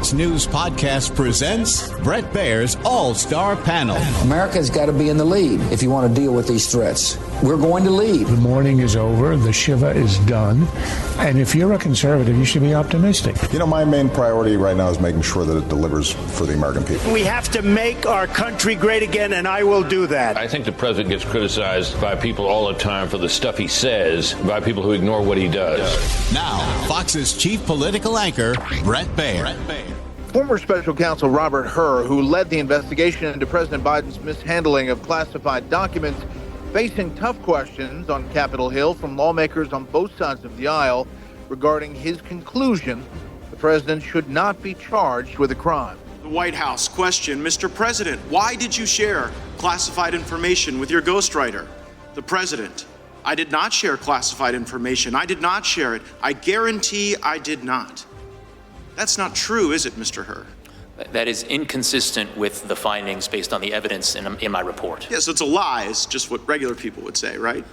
Fox News Podcast presents Bret Baier's All-Star Panel. America's got to be in the lead if you want to deal with these threats. We're going to lead. The mourning is over. The Shiva is done. And if you're a conservative, you should be optimistic. You know, my main priority right now is making sure that it delivers for the American people. We have to make our country great again, and I will do that. I think the president gets criticized by people all the time for the stuff he says, by people who ignore what he does. Now, Fox's chief political anchor, Bret Baier. Former Special Counsel Robert Hur, who led the investigation into President Biden's mishandling of classified documents, facing tough questions on Capitol Hill from lawmakers on both sides of the aisle regarding his conclusion the president should not be charged with a crime. The White House question, Mr. President, why did you share classified information with your ghostwriter? The president, I did not share classified information. I did not share it. I guarantee I did not. That's not true, is it, Mr. Hur? That is inconsistent with the findings based on the evidence in my report. Yeah, so it's a lie. It's just what regular people would say, right?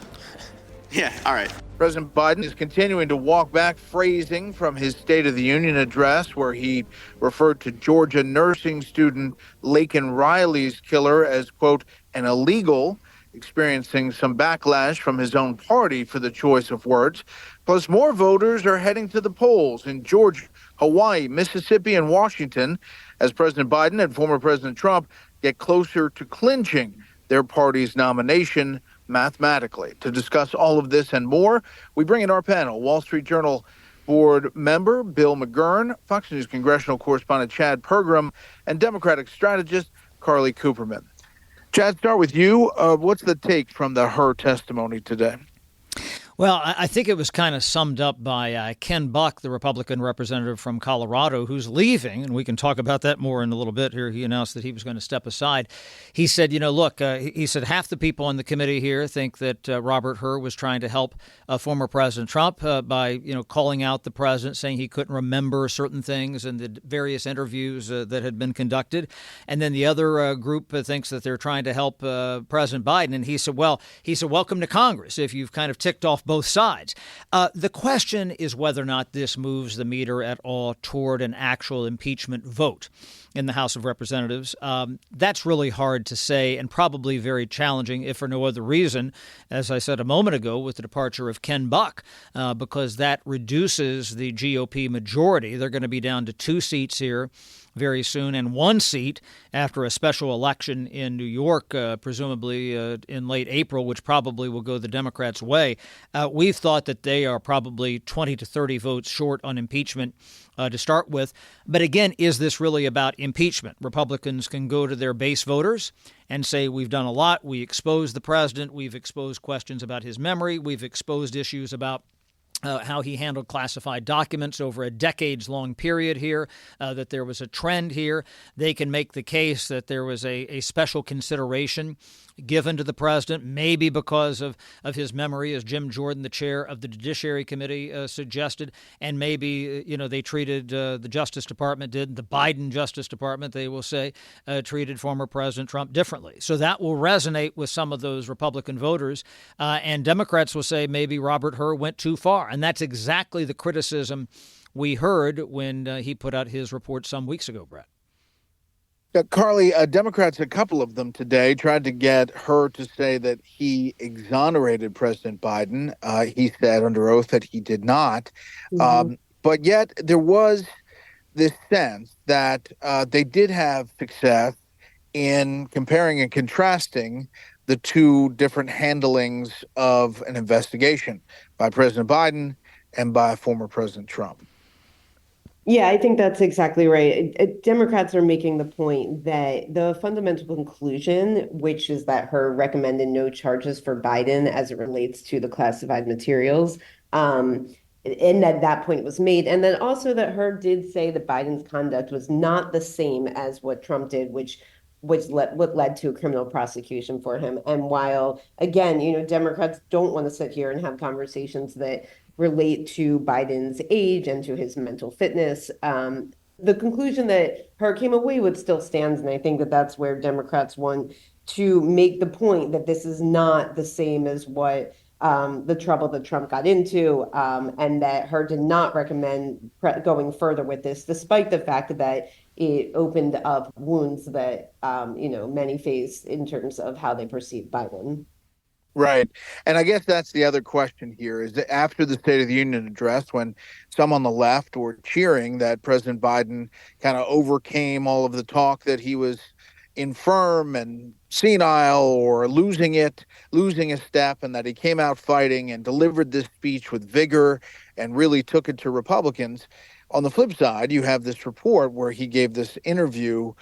Yeah, all right. President Biden is continuing to walk back phrasing from his State of the Union address, where he referred to Georgia nursing student Laken Riley's killer as, quote, an illegal, experiencing some backlash from his own party for the choice of words. Plus, more voters are heading to the polls in Georgia, Hawaii, Mississippi, and Washington as President Biden and former President Trump get closer to clinching their party's nomination mathematically. To discuss all of this and more, we bring in our panel, Wall Street Journal board member Bill McGurn, Fox News congressional correspondent Chad Pergram, and Democratic strategist Carly Cooperman. Chad, start with you. What's the take from the Hur testimony today? Well, I think it was kind of summed up by Ken Buck, the Republican representative from Colorado, who's leaving, and we can talk about that more in a little bit here. He announced that he was going to step aside. He said, look, he said half the people on the committee here think that Robert Hur was trying to help former President Trump by, calling out the president, saying he couldn't remember certain things in the various interviews that had been conducted. And then the other group thinks that they're trying to help President Biden. And he said, welcome to Congress if you've kind of ticked off both sides. The question is whether or not this moves the meter at all toward an actual impeachment vote in the House of Representatives. That's really hard to say and probably very challenging, if for no other reason, as I said a moment ago, with the departure of Ken Buck, because that reduces the GOP majority. They're going to be down to 2 seats here very soon, and 1 seat after a special election in New York, presumably in late April, which probably will go the Democrats' way. We've thought that they are probably 20 to 30 votes short on impeachment to start with. But again, is this really about impeachment? Republicans can go to their base voters and say, we've done a lot. We exposed the president. We've exposed questions about his memory. We've exposed issues about how he handled classified documents over a decades-long period here, that there was a trend here. They can make the case that there was a special consideration given to the president, maybe because of his memory, as Jim Jordan, the chair of the Judiciary Committee, suggested, and maybe, they treated, the Justice Department did, the Biden Justice Department, they will say, treated former President Trump differently. So that will resonate with some of those Republican voters, and Democrats will say maybe Robert Hur went too far, and that's exactly the criticism we heard when he put out his report some weeks ago, Bret. Carly, Democrats, a couple of them today, tried to get Hur to say that he exonerated President Biden. He said under oath that he did not. But yet there was this sense that they did have success in comparing and contrasting the two different handlings of an investigation by President Biden and by former President Trump. Yeah, I think that's exactly right. Democrats are making the point that the fundamental conclusion, which is that Hur recommended no charges for Biden as it relates to the classified materials, and that point was made. And then also that Hur did say that Biden's conduct was not the same as what Trump did, which led to a criminal prosecution for him. And while, again, Democrats don't want to sit here and have conversations that relate to Biden's age and to his mental fitness, the conclusion that Hur came away with still stands. And I think that that's where Democrats want to make the point that this is not the same as what the trouble that Trump got into, and that Hur did not recommend going further with this, despite the fact that it opened up wounds that, many face in terms of how they perceive Biden. Right. And I guess that's the other question here is that after the State of the Union address, when some on the left were cheering that President Biden kind of overcame all of the talk that he was infirm and senile or losing a step, and that he came out fighting and delivered this speech with vigor and really took it to Republicans. On the flip side, you have this report where he gave this interview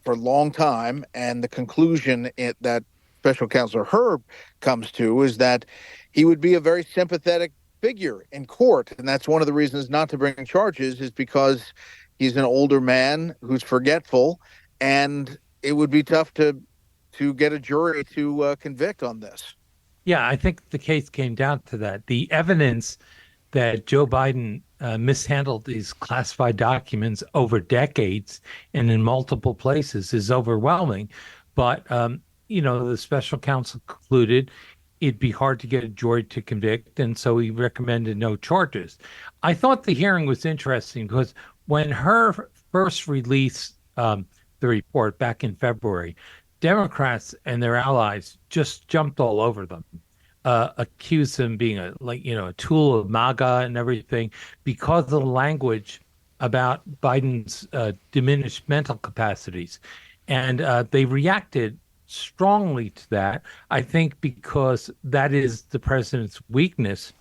for a long time, and the conclusion that Special Counsel Hur comes to is that he would be a very sympathetic figure in court. And that's one of the reasons not to bring charges, is because he's an older man who's forgetful, and it would be tough to get a jury to convict on this. Yeah, I think the case came down to that. The evidence that Joe Biden mishandled these classified documents over decades and in multiple places is overwhelming. But the special counsel concluded it'd be hard to get a jury to convict, and so he recommended no charges. I thought the hearing was interesting because when Hur first released the report back in February, Democrats and their allies just jumped all over them, accused them being a tool of MAGA and everything because of the language about Biden's diminished mental capacities. And they reacted strongly to that, I think, because that is the president's weakness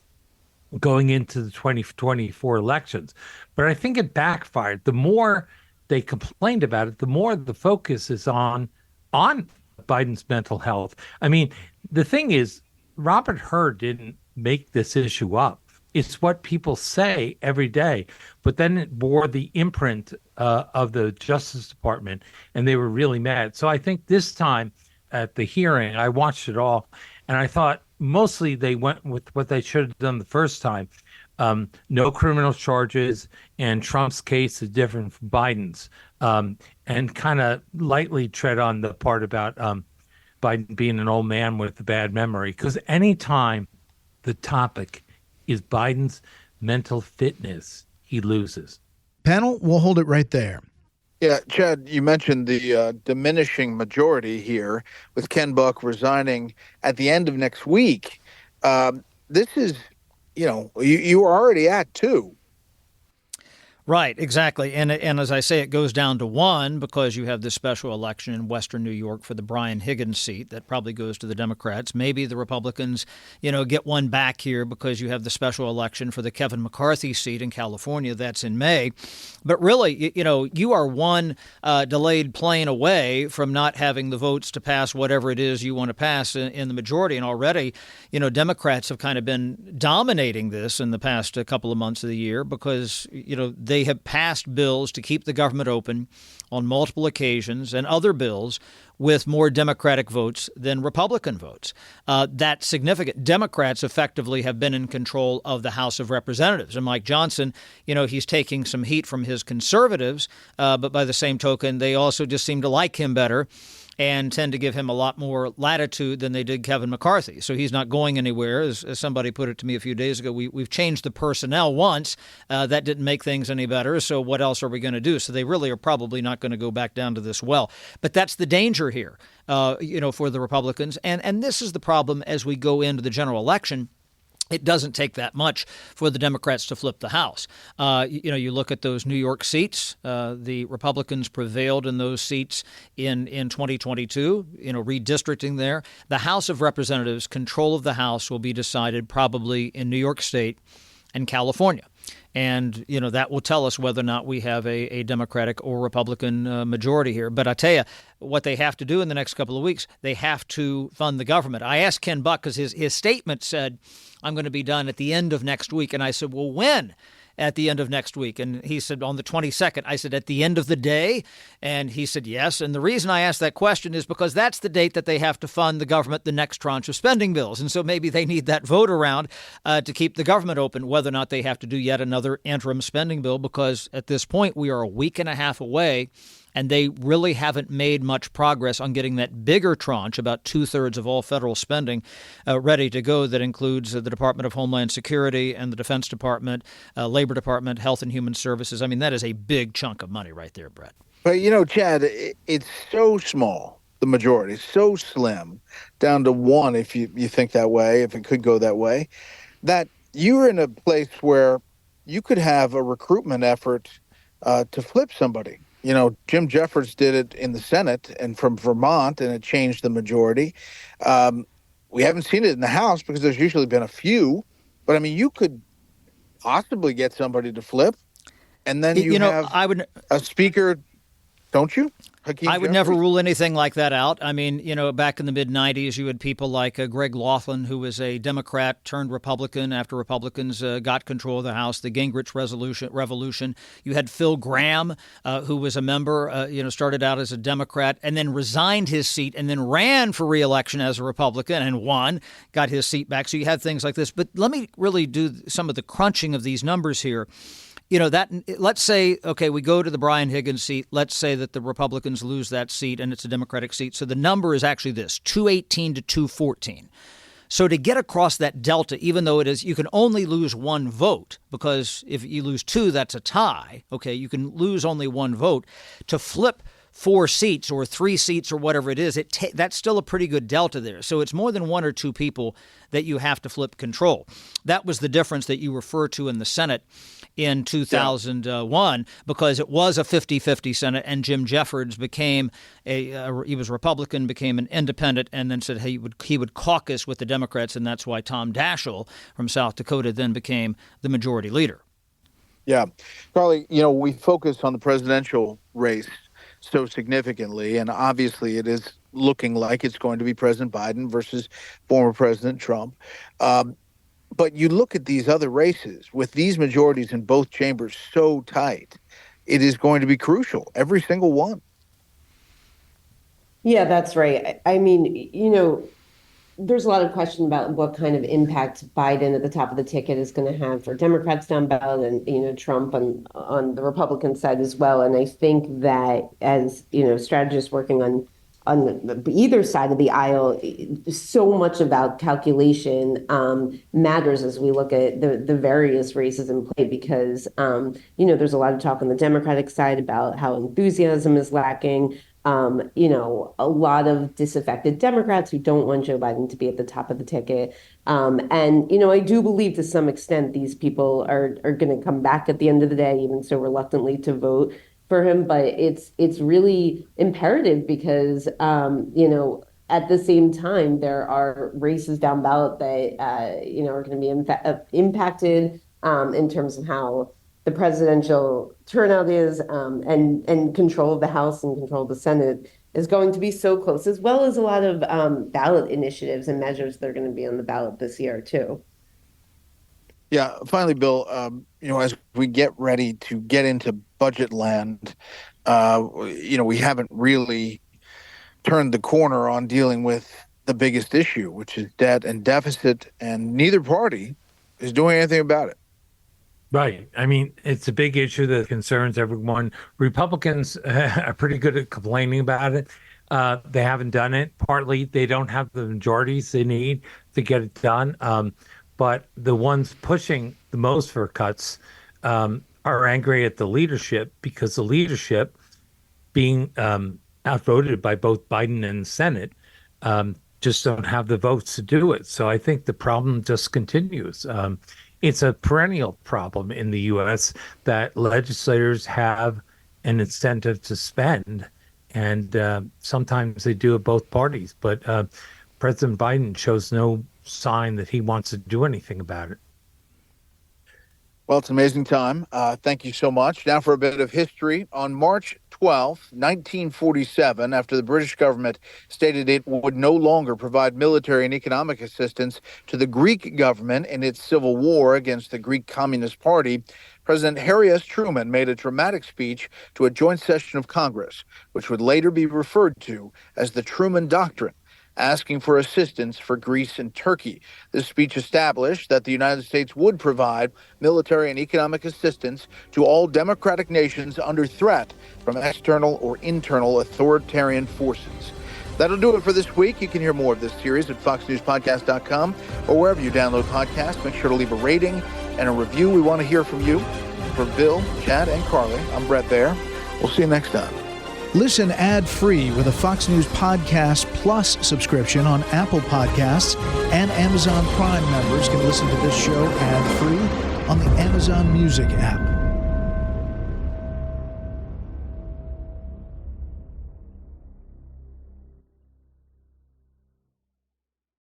going into the 2024 elections. But I think it backfired. The more they complained about it, the more the focus is on Biden's mental health. I mean, the thing is, Robert Hur didn't make this issue up. It's what people say every day. But then it bore the imprint of the Justice Department, and they were really mad. So I think this time at the hearing, I watched it all, and I thought mostly they went with what they should have done the first time. No criminal charges, and Trump's case is different from Biden's, and kind of lightly tread on the part about Biden being an old man with a bad memory. Because anytime the topic is Biden's mental fitness, he loses. Panel, we'll hold it right there. Yeah, Chad, you mentioned the diminishing majority here with Ken Buck resigning at the end of next week. This is, you are already at 2. Right, exactly. And as I say, it goes down to 1 because you have this special election in Western New York for the Brian Higgins seat that probably goes to the Democrats. Maybe the Republicans, get one back here because you have the special election for the Kevin McCarthy seat in California. That's in May. But really, you are one delayed plane away from not having the votes to pass whatever it is you want to pass in the majority. And already, Democrats have kind of been dominating this in the past couple of months of the year because, they have passed bills to keep the government open on multiple occasions and other bills with more Democratic votes than Republican votes. That's significant. Democrats effectively have been in control of the House of Representatives. And Mike Johnson, he's taking some heat from his conservatives, but by the same token, they also just seem to like him better and tend to give him a lot more latitude than they did Kevin McCarthy. So he's not going anywhere. As somebody put it to me a few days ago, we've changed the personnel once. That didn't make things any better. So what else are we going to do? So they really are probably not going to go back down to this well. But that's the danger here, for the Republicans. And this is the problem as we go into the general election. It doesn't take that much for the Democrats to flip the House. You look at those New York seats. The Republicans prevailed in those seats in 2022, redistricting there. The House of Representatives, control of the House will be decided probably in New York State and California. And, that will tell us whether or not we have a Democratic or Republican majority here. But I tell you, what they have to do in the next couple of weeks, they have to fund the government. I asked Ken Buck because his statement said, I'm going to be done at the end of next week. And I said, well, when? At the end of next week. And he said, on the 22nd. I said, at the end of the day? And he said, yes. And the reason I asked that question is because that's the date that they have to fund the government the next tranche of spending bills. And so maybe they need that vote around to keep the government open, whether or not they have to do yet another interim spending bill, because at this point we are a week and a half away and they really haven't made much progress on getting that bigger tranche, about 2/3 of all federal spending, ready to go. That includes the Department of Homeland Security and the Defense Department, Labor Department, Health and Human Services. I mean, that is a big chunk of money right there, Bret. But, Chad, it's so small, the majority, so slim, down to one, if you think that way, if it could go that way, that you're in a place where you could have a recruitment effort to flip somebody. Jim Jeffords did it in the Senate and from Vermont, and it changed the majority. We haven't seen it in the House because there's usually been a few. But, I mean, you could possibly get somebody to flip, and then you have a speaker, don't you? I would never rule anything like that out. I mean, back in the mid-'90s, you had people like Greg Laughlin, who was a Democrat turned Republican after Republicans got control of the House, the Gingrich revolution. You had Phil Gramm, who was a member, started out as a Democrat and then resigned his seat and then ran for re-election as a Republican and won, got his seat back. So you had things like this. But let me really do some of the crunching of these numbers here. Let's say, okay, we go to the Brian Higgins seat. Let's say that the Republicans lose that seat and it's a Democratic seat. So the number is actually this, 218 to 214. So to get across that delta, even though you can only lose one vote, because if you lose two, that's a tie. Okay, you can lose only one vote. To flip 4 seats or 3 seats or whatever it is, that's still a pretty good delta there. So it's more than 1 or 2 people that you have to flip control. That was the difference that you refer to in the Senate in 2001, because it was a 50-50 Senate, and Jim Jeffords became he was Republican, became an independent, and then said he would caucus with the Democrats, and that's why Tom Daschle from South Dakota then became the majority leader. Yeah. Carly, we focus on the presidential race so significantly, and obviously it is looking like it's going to be President Biden versus former President Trump. But you look at these other races with these majorities in both chambers so tight, it is going to be crucial, every single one. Yeah, that's right. I mean, there's a lot of question about what kind of impact Biden at the top of the ticket is going to have for Democrats down ballot and, Trump on the Republican side as well. And I think that as, strategists working on either side of the aisle, so much about calculation matters as we look at the various races in play, because, there's a lot of talk on the Democratic side about how enthusiasm is lacking. A lot of disaffected Democrats who don't want Joe Biden to be at the top of the ticket. And I do believe to some extent these people are going to come back at the end of the day, even so reluctantly, to vote for him. But it's really imperative because, at the same time, there are races down ballot that, are going to be impacted in terms of how the presidential turnout is, and control of the House and control of the Senate is going to be so close, as well as a lot of ballot initiatives and measures that are going to be on the ballot this year, too. Yeah. Finally, Bill, as we get ready to get into budget land, we haven't really turned the corner on dealing with the biggest issue, which is debt and deficit, and neither party is doing anything about it. Right. I mean, it's a big issue that concerns everyone. Republicans are pretty good at complaining about it. They haven't done it. Partly, they don't have the majorities they need to get it done. But the ones pushing the most for cuts are angry at the leadership, because the leadership, being outvoted by both Biden and the Senate, just don't have the votes to do it. So I think the problem just continues. It's a perennial problem in the U.S. that legislators have an incentive to spend, and sometimes they do at both parties. But President Biden shows no sign that he wants to do anything about it. Well, it's an amazing time. Thank you so much. Now for a bit of history. On March 12th, 1947, after the British government stated it would no longer provide military and economic assistance to the Greek government in its civil war against the Greek Communist Party, President Harry S. Truman made a dramatic speech to a joint session of Congress, which would later be referred to as the Truman Doctrine. asking for assistance for Greece and Turkey. This speech established that the United States would provide military and economic assistance to all democratic nations under threat from external or internal authoritarian forces. That'll do it for this week. You can hear more of this series at foxnewspodcast.com or wherever you download podcasts. Make sure to leave a rating and a review. We want to hear from you. For Bill, Chad, and Carly, I'm Bret Baier. We'll see you next time. Listen ad-free with a Fox News Podcast Plus subscription on Apple Podcasts, and Amazon Prime members can listen to this show ad-free on the Amazon Music app.